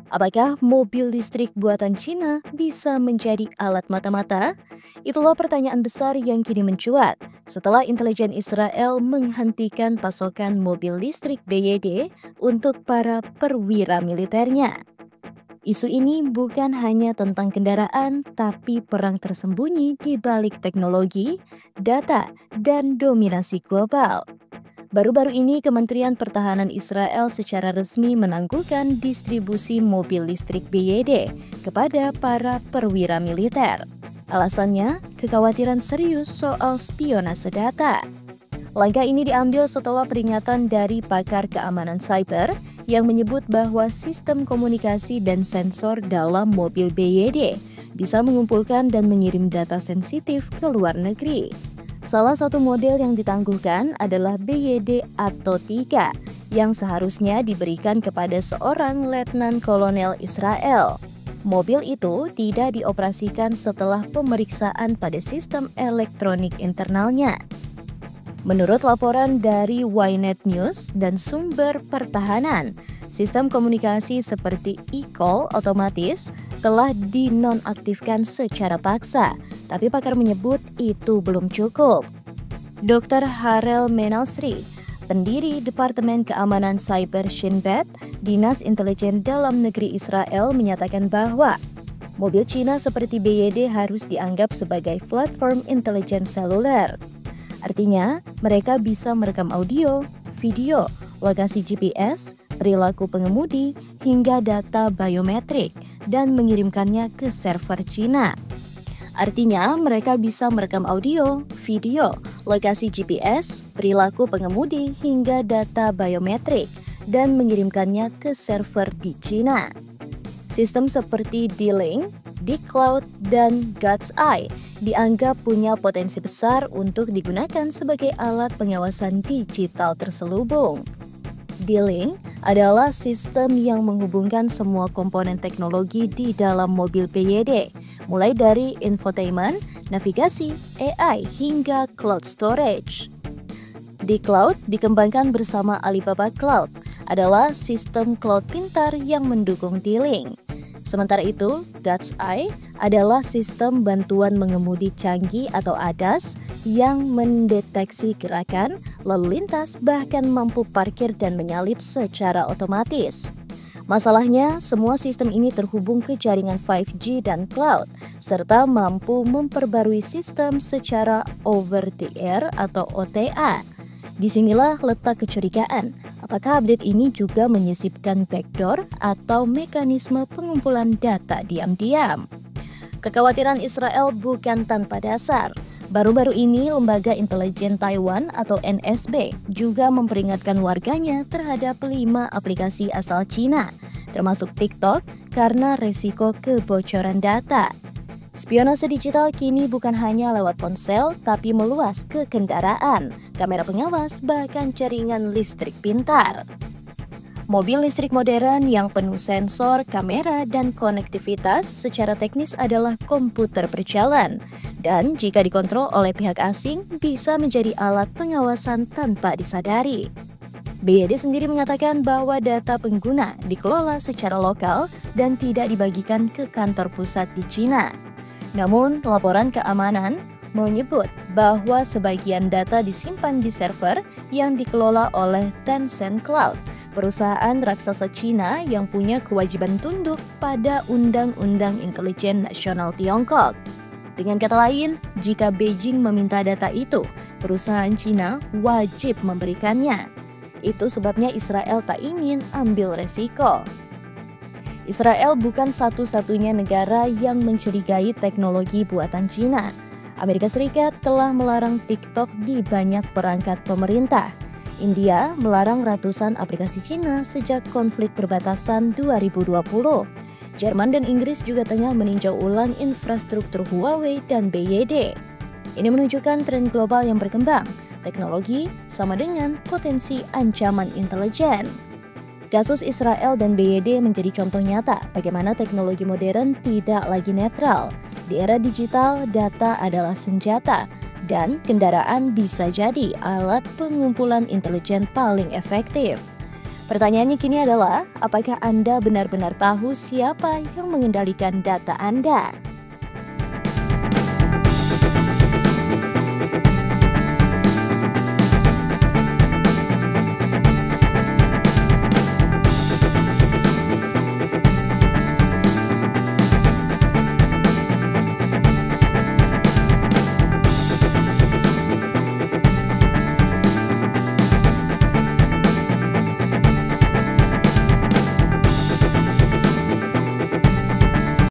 Apakah mobil listrik buatan Cina bisa menjadi alat mata-mata? Itulah pertanyaan besar yang kini mencuat setelah intelijen Israel menghentikan pasokan mobil listrik BYD untuk para perwira militernya. Isu ini bukan hanya tentang kendaraan, tapi perang tersembunyi di balik teknologi, data, dan dominasi global. Baru-baru ini Kementerian Pertahanan Israel secara resmi menangguhkan distribusi mobil listrik BYD kepada para perwira militer. Alasannya, kekhawatiran serius soal spionase data. Langkah ini diambil setelah peringatan dari pakar keamanan cyber yang menyebut bahwa sistem komunikasi dan sensor dalam mobil BYD bisa mengumpulkan dan mengirim data sensitif ke luar negeri. Salah satu model yang ditangguhkan adalah BYD Atto 3 yang seharusnya diberikan kepada seorang letnan kolonel Israel. Mobil itu tidak dioperasikan setelah pemeriksaan pada sistem elektronik internalnya. Menurut laporan dari Ynet News dan sumber pertahanan, sistem komunikasi seperti e-call otomatis telah dinonaktifkan secara paksa, tapi pakar menyebut itu belum cukup. Dr. Harel Menasri, pendiri Departemen Keamanan Cyber Shin Bet, Dinas Intelijen Dalam Negeri Israel menyatakan bahwa mobil Cina seperti BYD harus dianggap sebagai platform intelijen seluler. Artinya, mereka bisa merekam audio, video, lokasi GPS, perilaku pengemudi, hingga data biometrik dan mengirimkannya ke server Cina. Artinya, mereka bisa merekam audio, video, lokasi GPS, perilaku pengemudi, hingga data biometrik dan mengirimkannya ke server di Cina. Sistem seperti D-Link, D-Cloud, dan God's Eye dianggap punya potensi besar untuk digunakan sebagai alat pengawasan digital terselubung. D-Link adalah sistem yang menghubungkan semua komponen teknologi di dalam mobil BYD, mulai dari infotainment, navigasi, AI, hingga cloud storage. D-Cloud dikembangkan bersama Alibaba Cloud, adalah sistem cloud pintar yang mendukung D-Link. Sementara itu, God's Eye adalah sistem bantuan mengemudi canggih atau ADAS yang mendeteksi gerakan, lalu lintas, bahkan mampu parkir dan menyalip secara otomatis. Masalahnya, semua sistem ini terhubung ke jaringan 5G dan cloud, serta mampu memperbarui sistem secara over-the-air atau OTA. Disinilah letak kecurigaan, apakah update ini juga menyisipkan backdoor atau mekanisme pengumpulan data diam-diam? Kekhawatiran Israel bukan tanpa dasar. Baru-baru ini, Lembaga Intelijen Taiwan atau NSB juga memperingatkan warganya terhadap 5 aplikasi asal Cina, termasuk TikTok, karena resiko kebocoran data. Spionase digital kini bukan hanya lewat ponsel, tapi meluas ke kendaraan, kamera pengawas, bahkan jaringan listrik pintar. Mobil listrik modern yang penuh sensor, kamera, dan konektivitas secara teknis adalah komputer berjalan, dan jika dikontrol oleh pihak asing, bisa menjadi alat pengawasan tanpa disadari. BYD sendiri mengatakan bahwa data pengguna dikelola secara lokal dan tidak dibagikan ke kantor pusat di Cina. Namun, laporan keamanan menyebut bahwa sebagian data disimpan di server yang dikelola oleh Tencent Cloud, perusahaan raksasa Cina yang punya kewajiban tunduk pada Undang-Undang Intelijen Nasional Tiongkok. Dengan kata lain, jika Beijing meminta data itu, perusahaan Cina wajib memberikannya. Itu sebabnya Israel tak ingin ambil resiko. Israel bukan satu-satunya negara yang mencurigai teknologi buatan Cina. Amerika Serikat telah melarang TikTok di banyak perangkat pemerintah. India melarang ratusan aplikasi Cina sejak konflik perbatasan 2020. Jerman dan Inggris juga tengah meninjau ulang infrastruktur Huawei dan BYD. Ini menunjukkan tren global yang berkembang. Teknologi sama dengan potensi ancaman intelijen. Kasus Israel dan BYD menjadi contoh nyata bagaimana teknologi modern tidak lagi netral. Di era digital, data adalah senjata, dan kendaraan bisa jadi alat pengumpulan intelijen paling efektif. Pertanyaannya kini adalah, apakah Anda benar-benar tahu siapa yang mengendalikan data Anda?